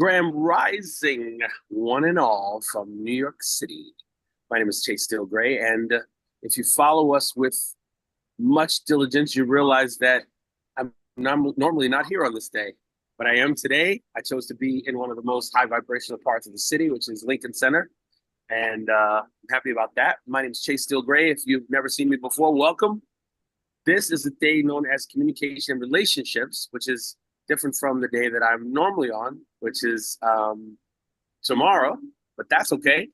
Grand Rising, one and all from New York City. My name is Chase Steele Gray, and if you follow us with much diligence, you realize that I'm normally not here on this day, but I am today. I chose to be in one of the most high vibrational parts of the city, which is Lincoln Center, and I'm happy about that. My name is Chase Steele Gray. If you've never seen me before, welcome. This is a day known as Communication and Relationships, which is different from the day that I'm normally on, which is tomorrow, but that's okay.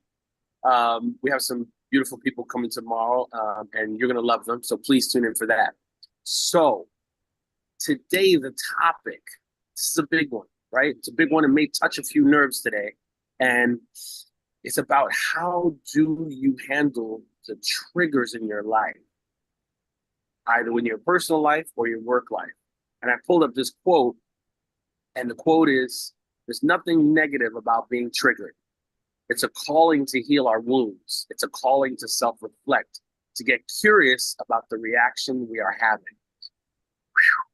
We have some beautiful people coming tomorrow, and you're going to love them. So please tune in for that. So today, the topic, this is a big one, right? It's a big one. It may touch a few nerves today. And it's about how do you handle the triggers in your life, either in your personal life or your work life. And I pulled up this quote, and the quote is, there's nothing negative about being triggered. It's a calling to heal our wounds. It's a calling to self-reflect, to get curious about the reaction we are having. Whew.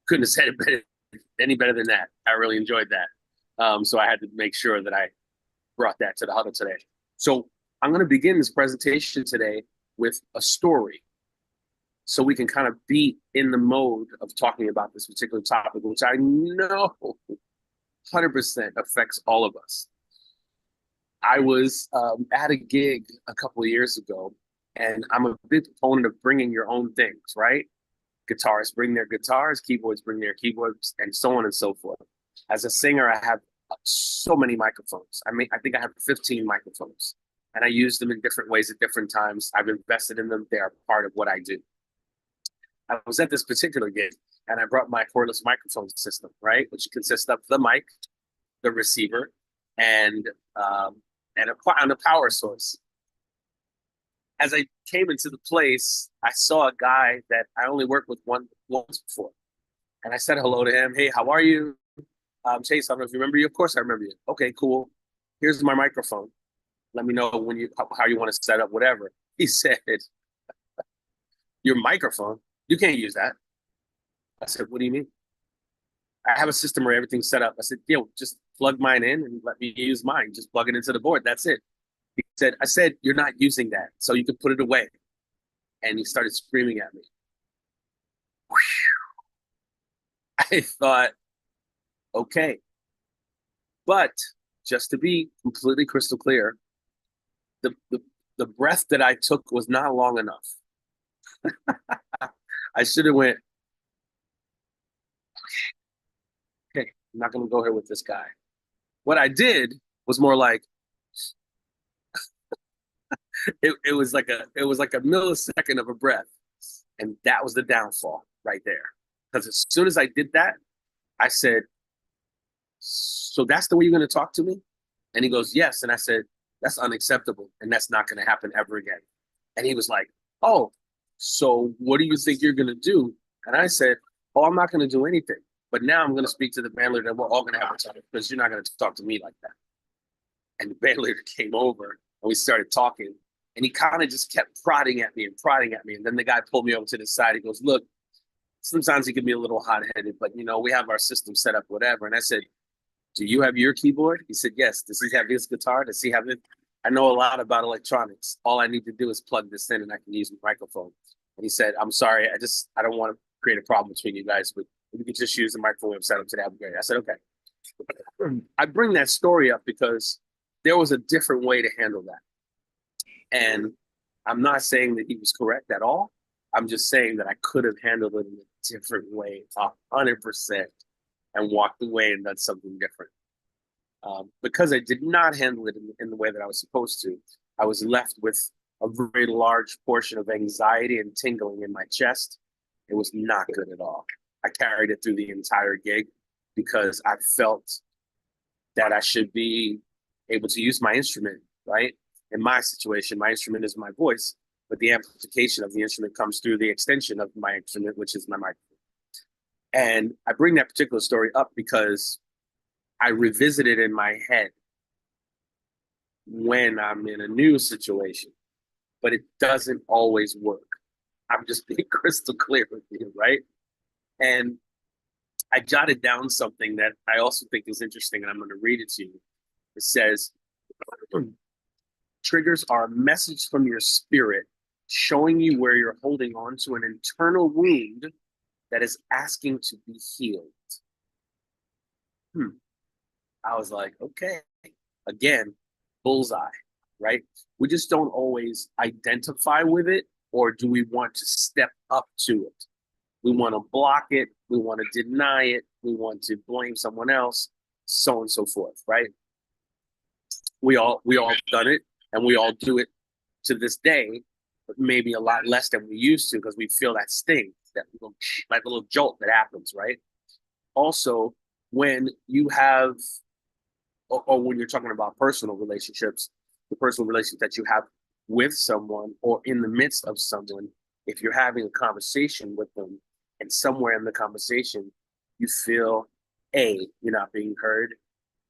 Couldn't have said it better, any better than that. I really enjoyed that. So I had to make sure that I brought that to the huddle today. So I'm going to begin this presentation today with a story, so we can kind of be in the mode of talking about this particular topic, which I know 100% affects all of us. I was at a gig a couple of years ago, and I'm a big proponent of bringing your own things, right? Guitarists bring their guitars, keyboards bring their keyboards, and so on and so forth. As a singer, I have so many microphones. I think I have 15 microphones, and I use them in different ways at different times. I've invested in them. They are part of what I do. I was at this particular gig, and I brought my cordless microphone system, right, which consists of the mic, the receiver, and a power source. As I came into the place, I saw a guy that I only worked with once before, and I said hello to him. Hey, how are you? Chase, I don't know if you remember you. Of course I remember you. Okay, cool. Here's my microphone. Let me know how you want to set up whatever. He said, your microphone? You can't use that. I said, what do you mean? I have a system where everything's set up. I said, just plug mine in and let me use mine. Just plug it into the board. That's it. I said, you're not using that, so you can put it away. And he started screaming at me. I thought, okay. But just to be completely crystal clear, the breath that I took was not long enough. I should have went, okay, I'm not going to go here with this guy. What I did was more like, it was like a millisecond of a breath. And that was the downfall right there. Because as soon as I did that, I said, so that's the way you're going to talk to me? And he goes, yes. And I said, that's unacceptable. And that's not going to happen ever again. And he was like, oh, so what do you think you're going to do? And I said, oh, I'm not going to do anything. But now I'm going to speak to the band leader, and we're all going to have a talk, because you're not going to talk to me like that. And the band leader came over, and we started talking. And he kind of just kept prodding at me. And then the guy pulled me over to the side. He goes, look, sometimes he can be a little hot-headed, but, we have our system set up, whatever. And I said, do you have your keyboard? He said, yes. Does he have his guitar? Does he have it? I know a lot about electronics. All I need to do is plug this in, and I can use my microphone. And he said, I'm sorry, I don't want to create a problem between you guys, but if you could just use the microphone setup today, that'd be great. I said, okay. I bring that story up because there was a different way to handle that. And I'm not saying that he was correct at all. I'm just saying that I could have handled it in a different way, 100%, and walked away and done something different. Because I did not handle it in the way that I was supposed to, I was left with a very large portion of anxiety and tingling in my chest. It was not good at all. I carried it through the entire gig because I felt that I should be able to use my instrument, right? In my situation, my instrument is my voice, but the amplification of the instrument comes through the extension of my instrument, which is my microphone. And I bring that particular story up because I revisit it in my head when I'm in a new situation, but it doesn't always work. I'm just being crystal clear with you, right? And I jotted down something that I also think is interesting, and I'm going to read it to you. It says, triggers are a message from your spirit showing you where you're holding on to an internal wound that is asking to be healed. I was like, okay, again, bullseye, right? We just don't always identify with it, or do we want to step up to it? We want to block it, we want to deny it, we want to blame someone else, so on and so forth, right? We all done it, and we all do it to this day, but maybe a lot less than we used to because we feel that sting, that little jolt that happens, right? Also, when you have, or when you're talking about personal relationships, the personal relationship that you have with someone or in the midst of someone, if you're having a conversation with them and somewhere in the conversation you feel A, you're not being heard,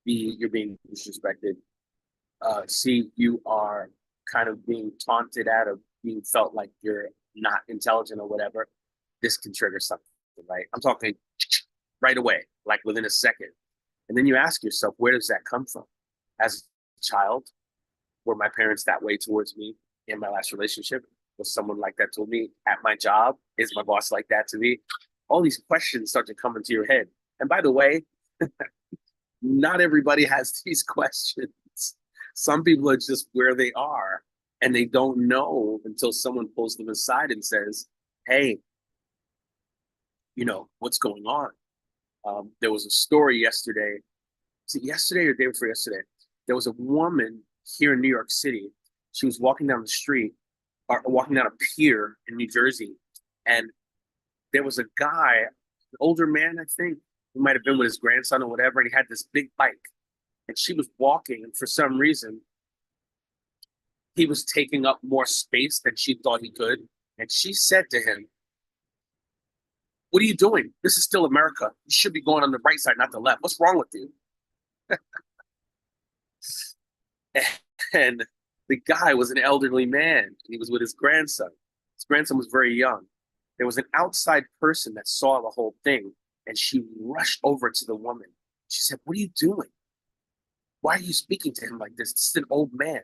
B, you're being disrespected, C, you are kind of being taunted at or being felt like you're not intelligent or whatever, this can trigger something, right? I'm talking right away, like within a second. And then you ask yourself, where does that come from? As a child, were my parents that way towards me in my last relationship? Was someone like that to me at my job? Is my boss like that to me? All these questions start to come into your head. And by the way, not everybody has these questions. Some people are just where they are and they don't know until someone pulls them aside and says, hey, what's going on? There was a story yesterday. Was it yesterday or the day before yesterday? There was a woman here in New York City. She was walking down the street, or walking down a pier in New Jersey, and there was a guy, an older man, I think, who might have been with his grandson or whatever, and he had this big bike. And she was walking, and for some reason, he was taking up more space than she thought he could. And she said to him, what are you doing? This is still America. You should be going on the right side, not the left. What's wrong with you? And the guy was an elderly man. He was with his grandson. His grandson was very young. There was an outside person that saw the whole thing, and she rushed over to the woman. She said, what are you doing? Why are you speaking to him like this? This is an old man.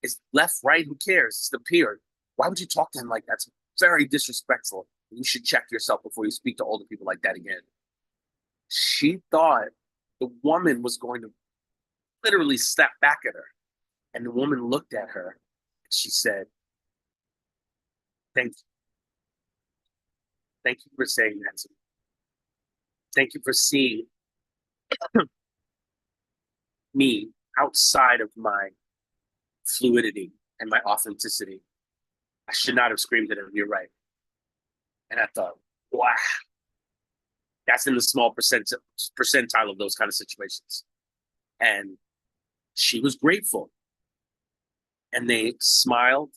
It's left, right, who cares? It's the peer. Why would you talk to him like that? It's very disrespectful. You should check yourself before you speak to older people like that again. She thought the woman was going to literally step back at her. And the woman looked at her and she said, thank you. Thank you for saying that to me. Thank you for seeing me outside of my fluidity and my authenticity. I should not have screamed at her. You're right. And I thought, wow, that's in the small percentile of those kind of situations. And she was grateful. And they smiled,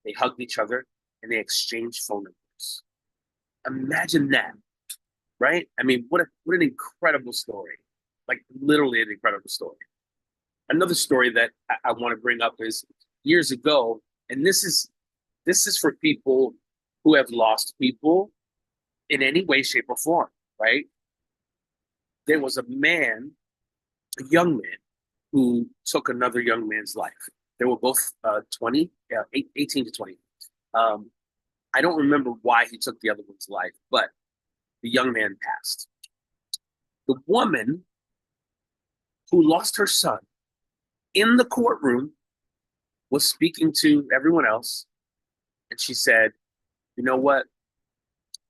they hugged each other, and they exchanged phone numbers. Imagine that, right? I mean, what an incredible story. Like literally an incredible story. Another story that I want to bring up is years ago, and this is for people who have lost people in any way, shape, or form, right? There was a young man, who took another young man's life. They were both 20, 18 to 20. I don't remember why he took the other one's life, but the young man passed. The woman who lost her son in the courtroom was speaking to everyone else, and she said, you know what?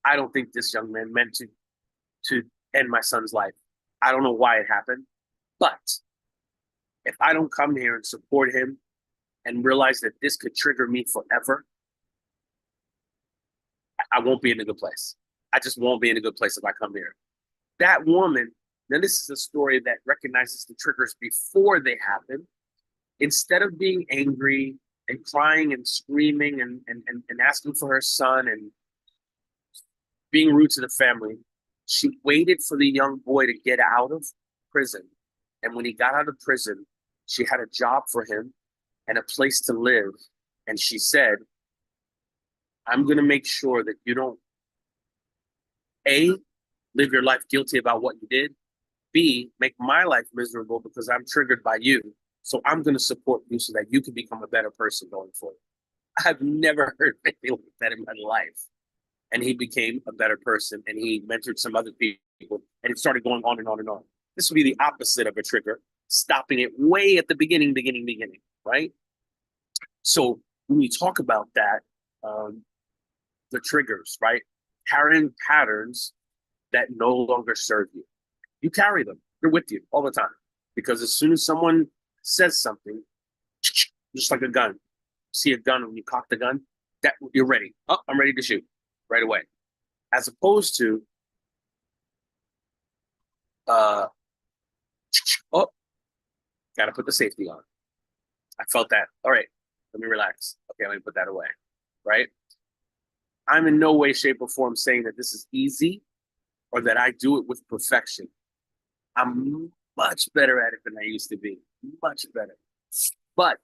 I don't think this young man meant to end my son's life. I don't know why it happened, but if I don't come here and support him and realize that this could trigger me forever, I won't be in a good place. I just won't be in a good place if I come here. That woman, now this is a story that recognizes the triggers before they happen. Instead of being angry and crying and screaming and asking for her son and being rude to the family, she waited for the young boy to get out of prison. And when he got out of prison, she had a job for him and a place to live. And she said, I'm going to make sure that you don't, A, live your life guilty about what you did. B, make my life miserable because I'm triggered by you. So I'm going to support you so that you can become a better person going forward. I've never heard anything like that in my life. And he became a better person and he mentored some other people and it started going on and on and on. This would be the opposite of a trigger, stopping it way at the beginning, right? So when we talk about that, the triggers, right? Carrying patterns that no longer serve you. You carry them. They're with you all the time. Because as soon as someone says something, just like a gun, see a gun when you cock the gun, that you're ready. Oh, I'm ready to shoot right away. As opposed to, oh, got to put the safety on. I felt that. All right, let me relax. Okay, let me put that away. Right? I'm in no way, shape, or form saying that this is easy or that I do it with perfection. I'm much better at it than I used to be. Much better. But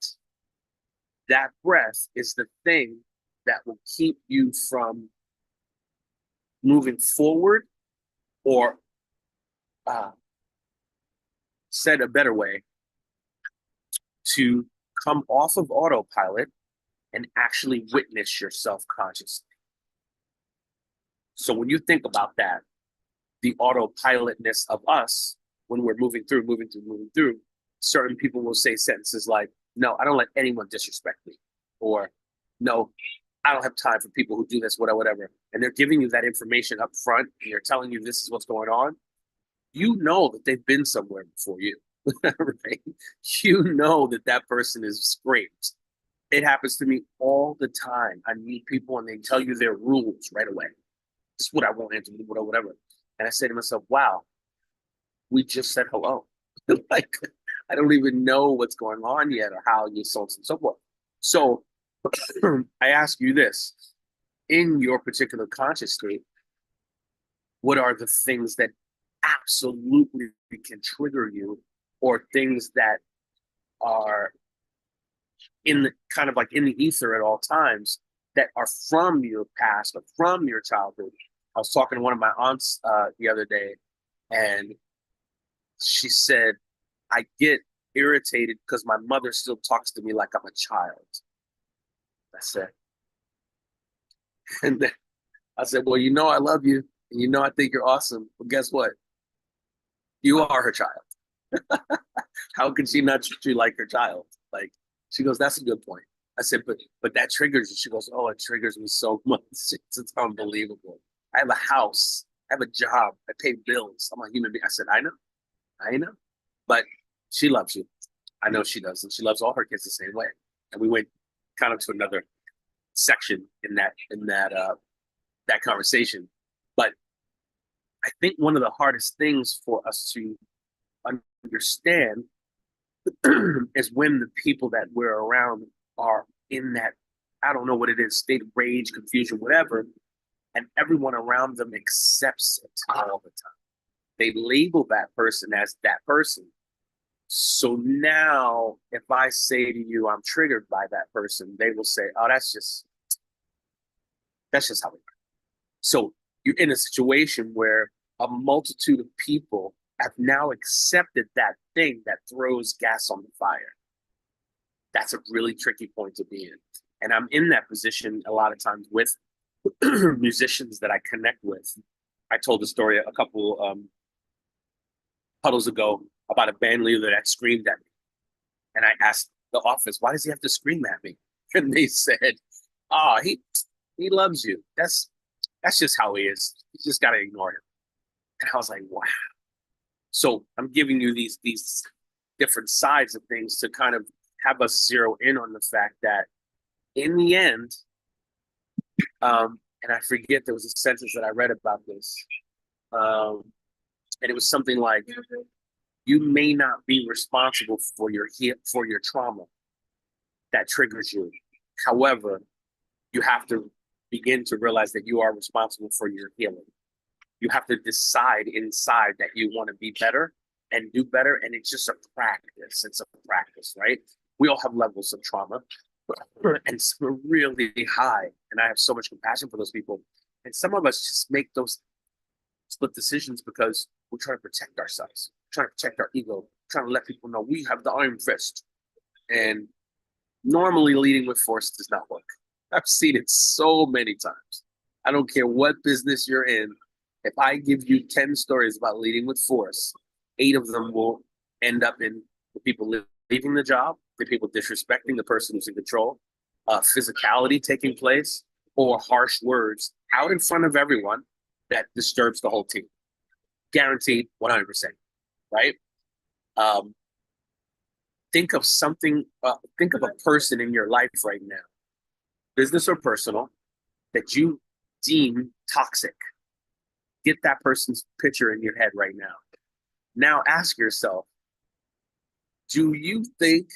that breath is the thing that will keep you from moving forward or said a better way, to come off of autopilot and actually witness yourself consciously. So when you think about that, the autopilotness of us, when we're moving through, certain people will say sentences like, no, I don't let anyone disrespect me. Or, no, I don't have time for people who do this, whatever. And they're giving you that information up front and they're telling you this is what's going on. You know that they've been somewhere before you, right? You know that that person is scraped. It happens to me all the time. I meet people and they tell you their rules right away. This is what I want to do, whatever. And I say to myself, wow, we just said hello. Like, I don't even know what's going on yet or how you so on and so forth. So I ask you this, in your particular conscious state, what are the things that absolutely can trigger you or things that are in the kind of like in the ether at all times that are from your past or from your childhood? I was talking to one of my aunts the other day, and she said, I get irritated because my mother still talks to me like I'm a child. I said, and then I said, well, you know, I love you. And you know, I think you're awesome. But guess what? You are her child. How can she not treat you like her child? Like, she goes, that's a good point. I said, but that triggers you. She goes, oh, it triggers me so much. It's unbelievable. I have a house. I have a job. I pay bills. I'm a human being. I said, I know. But she loves you. I know she does. And she loves all her kids the same way. And we went kind of to another section in that conversation. But I think one of the hardest things for us to understand is when the people that we're around are in that, I don't know what it is, state of rage, confusion, whatever, and everyone around them accepts it all the time. They label that person as that person. So now, if I say to you, I'm triggered by that person, they will say, oh, that's just how we are. So you're in a situation where a multitude of people have now accepted that thing that throws gas on the fire. That's a really tricky point to be in. And I'm in that position a lot of times with musicians that I connect with. I told the story a couple huddles ago about a band leader that screamed at me. And I asked the office, why does he have to scream at me? And they said, oh, he loves you. That's just how he is. You just got to ignore him. And I was like, wow. So I'm giving you these different sides of things to kind of have us zero in on the fact that in the end, and I forget, there was a sentence that I read about this, and it was something like, you may not be responsible for your trauma that triggers you. However, you have to begin to realize that you are responsible for your healing. You have to decide inside that you want to be better and do better. And it's just a practice. It's a practice, right? We all have levels of trauma and some are really high. And I have so much compassion for those people. And some of us just make those split decisions because we're trying to protect ourselves, trying to protect our ego, trying to let people know we have the iron fist. And normally leading with force does not work. I've seen it so many times. I don't care what business you're in. If I give you 10 stories about leading with force, 8 of them will end up in the people leaving the job, the people disrespecting the person who's in control, physicality taking place, or harsh words out in front of everyone that disturbs the whole team. Guaranteed 100%, right? Um, think of something, think of a person in your life right now, business or personal, that you deem toxic. Get that person's picture in your head right now. Now ask yourself, do you think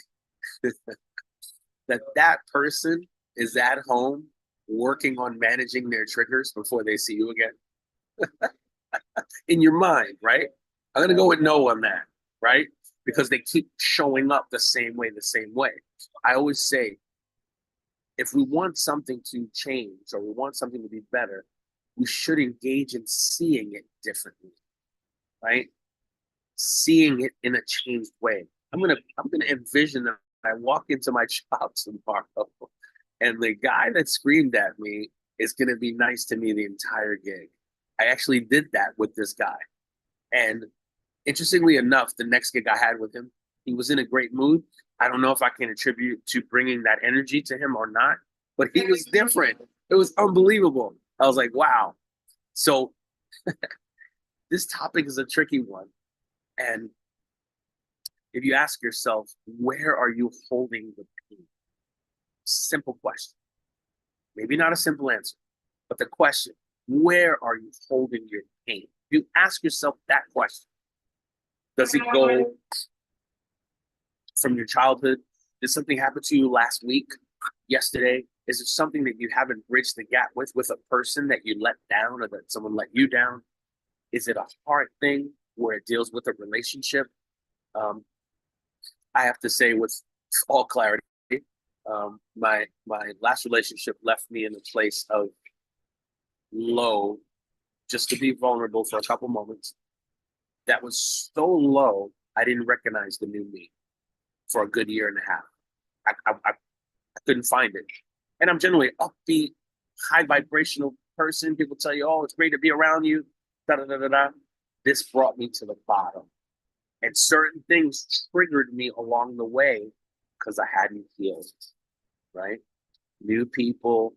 that that person is at home working on managing their triggers before they see you again? In your mind, right? I'm going to go with no on that, right? Because they keep showing up the same way, the same way. I always say, if we want something to change or we want something to be better, we should engage in seeing it differently, right? Seeing it in a changed way. I'm gonna envision that I walk into my job tomorrow, and the guy that screamed at me is gonna be nice to me the entire gig. I actually did that with this guy, and interestingly enough, the next gig I had with him, he was in a great mood. I don't know if I can attribute to bringing that energy to him or not, but he was different. It was unbelievable. I was like, wow. So this topic is a tricky one. And if you ask yourself, where are you holding the pain? Simple question. Maybe not a simple answer, but the question, where are you holding your pain? If you ask yourself that question, does it go from your childhood? Did something happen to you last week, yesterday? Is it something that you haven't bridged the gap with a person that you let down or that someone let you down? Is it a hard thing where it deals with a relationship? Um, I have to say with all clarity, my last relationship left me in a place of low, just to be vulnerable for a couple moments. That was so low, I didn't recognize the new me for a good year and a half. I couldn't find it. And I'm generally upbeat, high vibrational person. People tell you, oh, it's great to be around you. Da, da, da, da, da. This brought me to the bottom. And certain things triggered me along the way because I hadn't healed, right? New people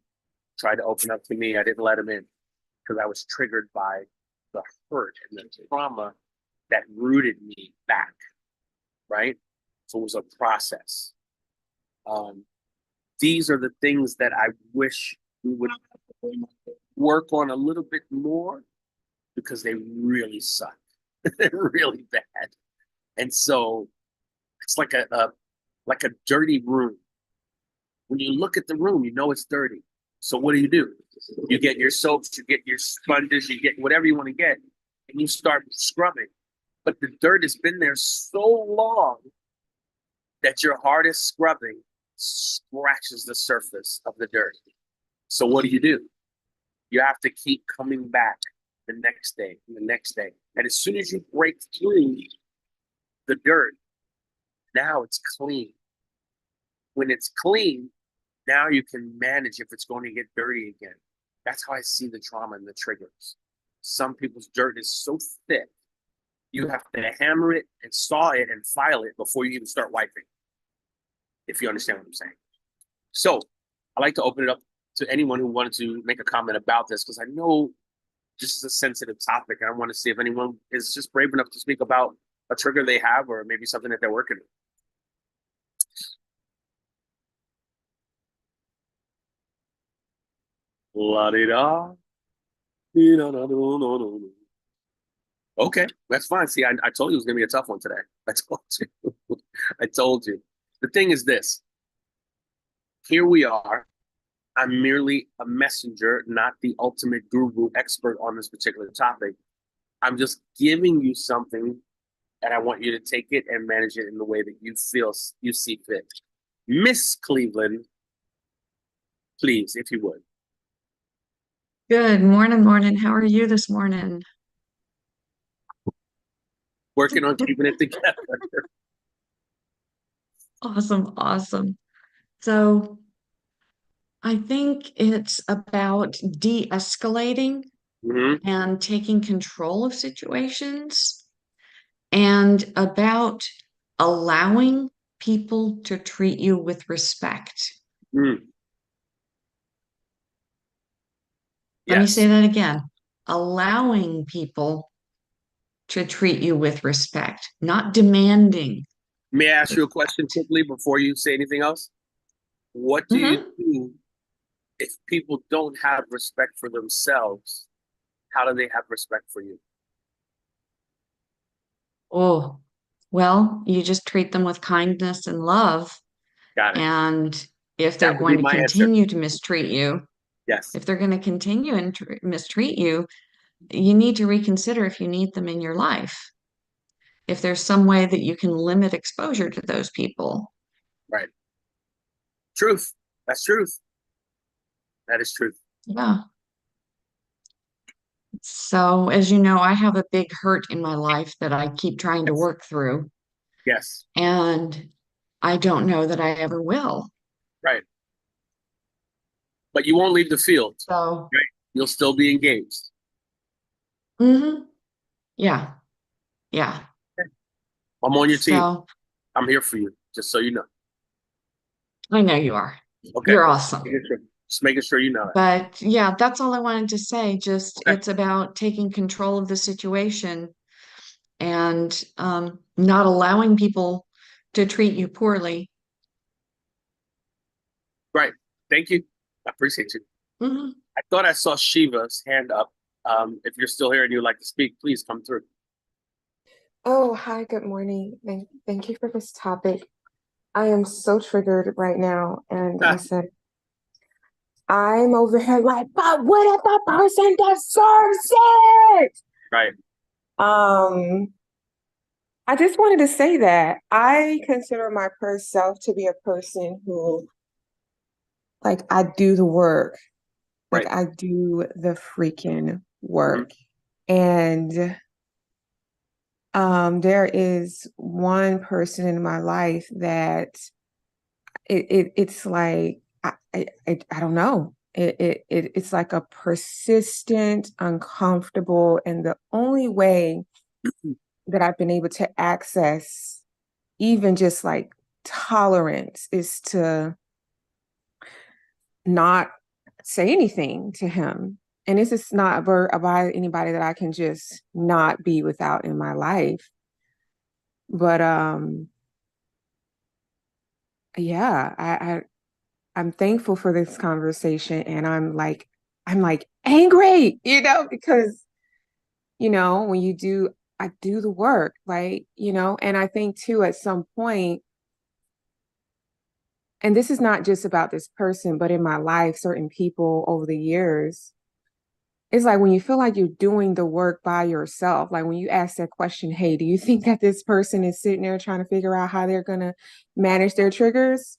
tried to open up to me. I didn't let them in because I was triggered by the hurt and the trauma that rooted me back, right? So it was a process. These are the things that I wish we would work on a little bit more because they really suck. They're really bad. And so it's like a dirty room. When you look at the room, you know it's dirty. So what do? You get your soaps, you get your sponges, you get whatever you want to get, and you start scrubbing. But the dirt has been there so long that your hardest scrubbing scratches the surface of the dirt. So what do? You have to keep coming back the next day, and the next day. And as soon as you break through the dirt, now it's clean. When it's clean, now you can manage if it's going to get dirty again. That's how I see the trauma and the triggers. Some people's dirt is so thick, you have to hammer it and saw it and file it before you even start wiping, if you understand what I'm saying. So I like to open it up to anyone who wanted to make a comment about this, because I know this is a sensitive topic, and I want to see if anyone is just brave enough to speak about a trigger they have or maybe something that they're working with. La di da. Okay, that's fine. See, I told you it was gonna be a tough one today. I told you. I told you. The thing is this. Here we are. I'm merely a messenger, not the ultimate guru expert on this particular topic. I'm just giving you something, and I want you to take it and manage it in the way that you feel you see fit. Miss Cleveland, please, if you would. Good morning, morning. How are you this morning? working on keeping it together. Awesome, awesome. So I think it's about de-escalating Hmm. and taking control of situations and about allowing people to treat you with respect. Mm, Let me say yes. that again. Allowing people to treat you with respect, not demanding. May I ask you a question quickly before you say anything else? What do you Mhm. do if people don't have respect for themselves? How do they have respect for you? Oh, well, you just treat them with kindness and love. Got it. And if they're That would be going to my answer. continue to mistreat you, Yes. if they're going to continue and mistreat you, you need to reconsider if you need them in your life. If there's some way that you can limit exposure to those people. Right. Truth. That's truth. That is truth. Yeah. So, as you know, I have a big hurt in my life that I keep trying to Yes. work through, Yes. and I don't know that I ever will. Right. But you won't leave the field. So, Right. You'll still be engaged. mhm, yeah, yeah. I'm on your team. So, I'm here for you, just so you know. I know you are. Okay. You're awesome. Just making sure you know that. But yeah, that's all I wanted to say. Just Okay. it's about taking control of the situation and not allowing people to treat you poorly. Right. Thank you. I appreciate you. Mhm. I thought I saw Shiva's hand up. If you're still here and you'd like to speak, please come through. Oh, hi, good morning. Thank you for this topic. I am so triggered right now. And I said, I'm over here like, but what if a person deserves it? Right. Um, I just wanted to say that I consider my self to be a person who, like, I do the work. Like, Right. I do the freaking Hmm. work. And there is one person in my life that it's like I don't know. It's like a persistent, uncomfortable, and the only way that I've been able to access even just like tolerance is to not say anything to him. And this is not about anybody that I can just not be without in my life. But yeah, I'm thankful for this conversation and I'm like angry, because when I do the work, right? And I think too at some point, and this is not just about this person, but in my life, certain people over the years, it's like when you feel like you're doing the work by yourself, like when you ask that question, hey, do you think that this person is sitting there trying to figure out how they're gonna manage their triggers?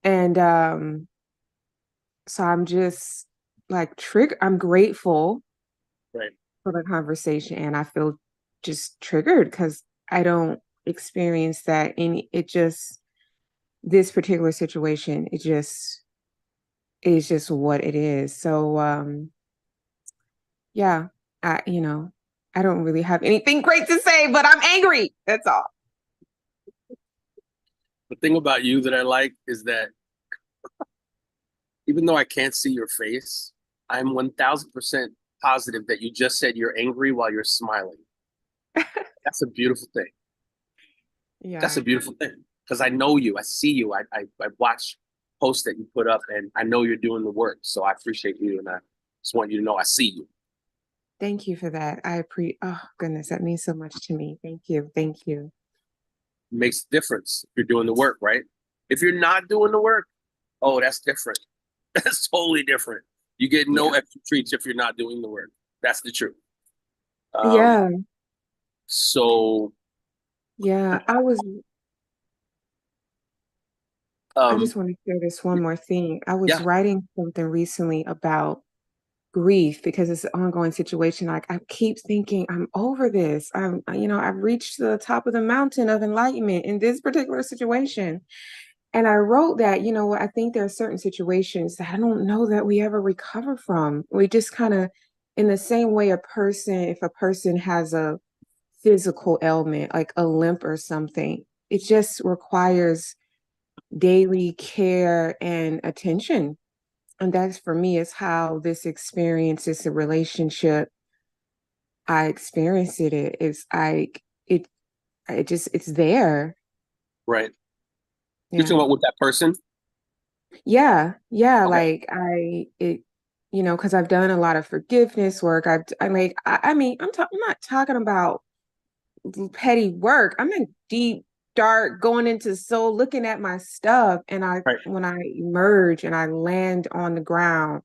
And so I'm just like I'm grateful Right. for the conversation and I feel just triggered because I don't experience that it just this particular situation, it just is just what it is. So yeah, I don't really have anything great to say, but I'm angry. That's all. The thing about you that I like is that even though I can't see your face, I'm 1000% positive that you just said you're angry while you're smiling. That's a beautiful thing. That's Yeah. a beautiful thing because I know you. I see you. I watch posts that you put up, and I know you're doing the work. So I appreciate you, and I just want you to know I see you. Thank you for that. Oh goodness, that means so much to me. Thank you. Thank you. It makes a difference if you're doing the work, right? If you're not doing the work, oh, that's different. That's totally different. You get no Yeah. extra treats if you're not doing the work. That's the truth. Um, Yeah. so Yeah. I um, just want to share this one more thing. I was yeah, writing something recently about grief because it's an ongoing situation. Like I keep thinking, I'm over this. I've reached the top of the mountain of enlightenment in this particular situation. And I wrote that, I think there are certain situations that I don't know that we ever recover from. We just kind of, in the same way, if a person has a physical ailment, like a limp or something, it just requires daily care and attention. And that's for me is how this experience is a relationship. I experienced it. It's like it's there. Right. You're Yeah. talking about with that person? Yeah. Yeah. Okay. Like because I've done a lot of forgiveness work. I mean, I'm not talking about petty work. I'm in deep, dark, going into soul, looking at my stuff. And Right. when I emerge and I land on the ground,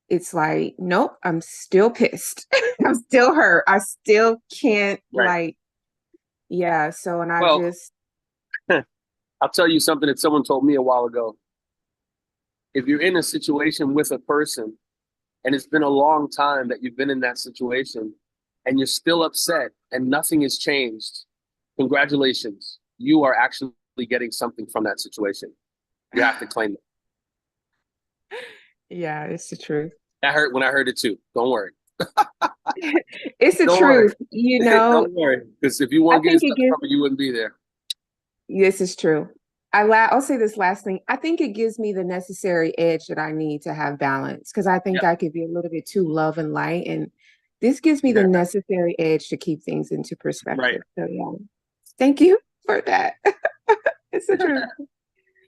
it's like, nope, I'm still pissed. I'm still hurt. I still can't Right. yeah. So, and I Well, just, I'll tell you something that someone told me a while ago. If you're in a situation with a person and it's been a long time that you've been in that situation and you're still upset and nothing has changed, congratulations. You are actually getting something from that situation. You have to claim it. yeah, it's the truth. That hurt when I heard it too. Don't worry. It's the Don't worry. truth. Don't worry. Because if you I want to get think it stuff gives, from it, you wouldn't be there. this is true. I'll say this last thing. I think it gives me the necessary edge that I need to have balance because I Yeah. think I could be a little bit too love and light. And this gives me the Yeah. necessary edge to keep things into Right. perspective. So, yeah, thank you for that. It's the truth.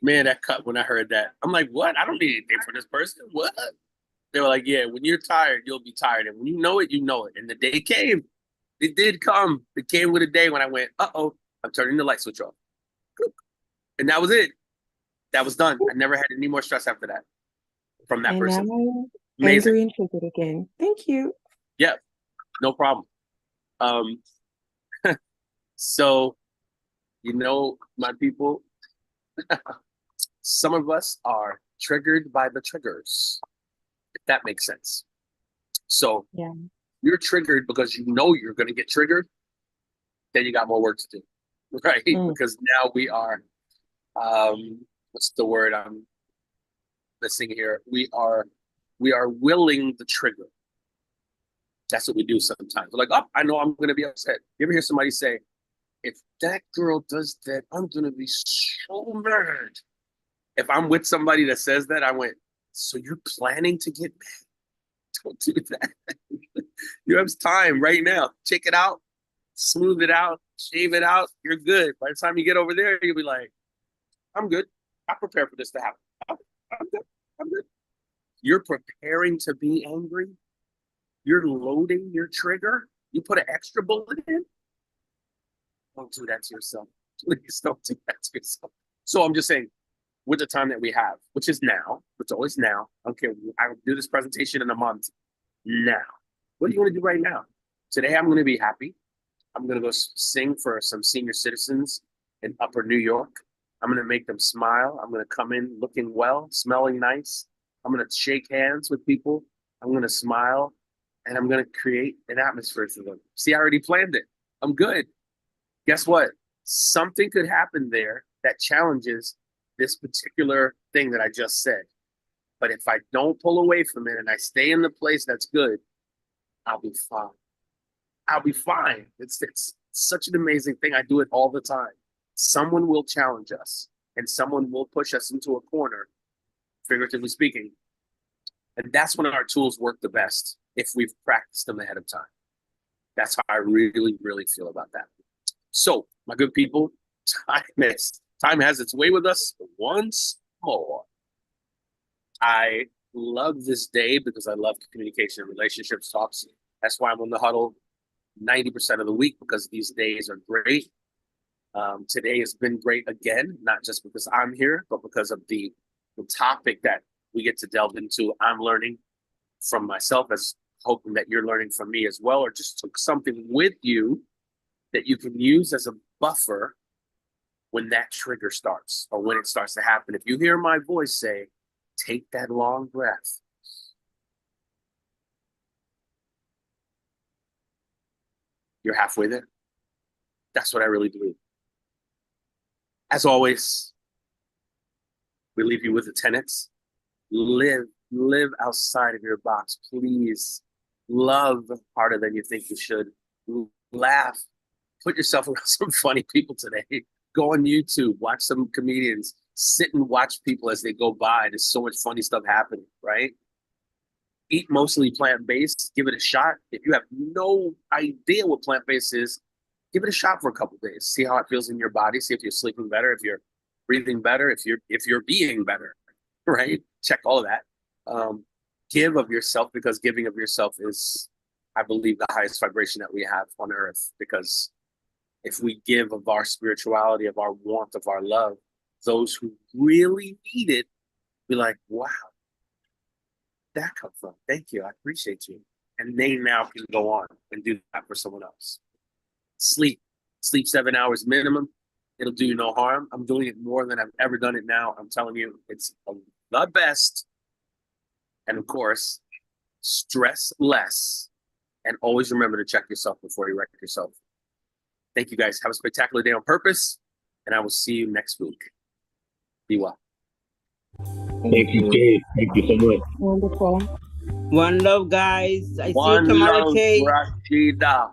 Man, that cut when I heard that. I'm like, what? I don't need anything from this person. What? They were like, yeah, when you're tired, you'll be tired. And when you know it, you know it. And the day came. It did come. It came with a day when I went, uh-oh, I'm turning the light switch off. And that was it. That was done. I never had any more stress after that from that And now person. I'm Amazing. angry and triggered again. Thank you. Yeah, no problem. Um, so, my people, some of us are triggered by the triggers, if that makes sense. So Yeah. you're triggered because you know you're going to get triggered, then you got more work to do, right? Because now we are, what's the word I'm missing here? We are willing the trigger. That's what we do sometimes. We're like, oh, I know I'm going to be upset. You ever hear somebody say, if that girl does that, I'm going to be so mad. If I'm with somebody that says that, I went, so you're planning to get mad? Don't do that. You have time right now. Check it out, smooth it out, shave it out. You're good. By the time you get over there, you'll be like, I'm good. I prepared for this to happen. I'm good. I'm good. You're preparing to be angry. You're loading your trigger. You put an extra bullet in. Don't do that to yourself. Please don't do that to yourself. So I'm just saying, with the time that we have, which is now, it's always now. Okay, I will do this presentation in a month. Now, what do you want to do right now? Today, I'm going to be happy. I'm going to go sing for some senior citizens in Upper New York. I'm going to make them smile. I'm going to come in looking well, smelling nice. I'm going to shake hands with people. I'm going to smile, and I'm going to create an atmosphere for them. See, I already planned it. I'm good. Guess what? Something could happen there that challenges this particular thing that I just said. But if I don't pull away from it and I stay in the place that's good, I'll be fine. I'll be fine. It's such an amazing thing. I do it all the time. Someone will challenge us and someone will push us into a corner, figuratively speaking. And that's when our tools work the best, if we've practiced them ahead of time. That's how I really, really feel about that. So, my good people, time has its way with us once more. I love this day because I love communication and relationships talks. That's why I'm on the huddle 90% of the week, because these days are great. Today has been great again, not just because I'm here, but because of the topic that we get to delve into. I'm learning from myself, as hoping that you're learning from me as well, or just took something with you that you can use as a buffer when that trigger starts or when it starts to happen. If you hear my voice say, take that long breath, you're halfway there. That's what I really believe. As always, we leave you with the tenets. Live outside of your box, please. Love harder than you think you should. Laugh. Put yourself around some funny people today. Go on YouTube, watch some comedians, sit and watch people as they go by. There's so much funny stuff happening, right? Eat mostly plant-based, give it a shot. If you have no idea what plant-based is, give it a shot for a couple days. See how it feels in your body. See if you're sleeping better, if you're breathing better, if you're being better, right? Check all of that. Give of yourself, because giving of yourself is, I believe, the highest vibration that we have on earth. Because if we give of our spirituality, of our warmth, of our love, those who really need it be like, wow, that come from? Thank you. I appreciate you. And they now can go on and do that for someone else. Sleep 7 hours minimum. It'll do you no harm. I'm doing it more than I've ever done it now. I'm telling you, it's the best. And of course, stress less. And always remember to check yourself before you wreck yourself. Thank you guys. Have a spectacular day on purpose. And I will see you next week. Be well. Thank you, Tate. Thank you so much. Wonderful. One love, guys. I see you One tomorrow, love, Tate. Rashida.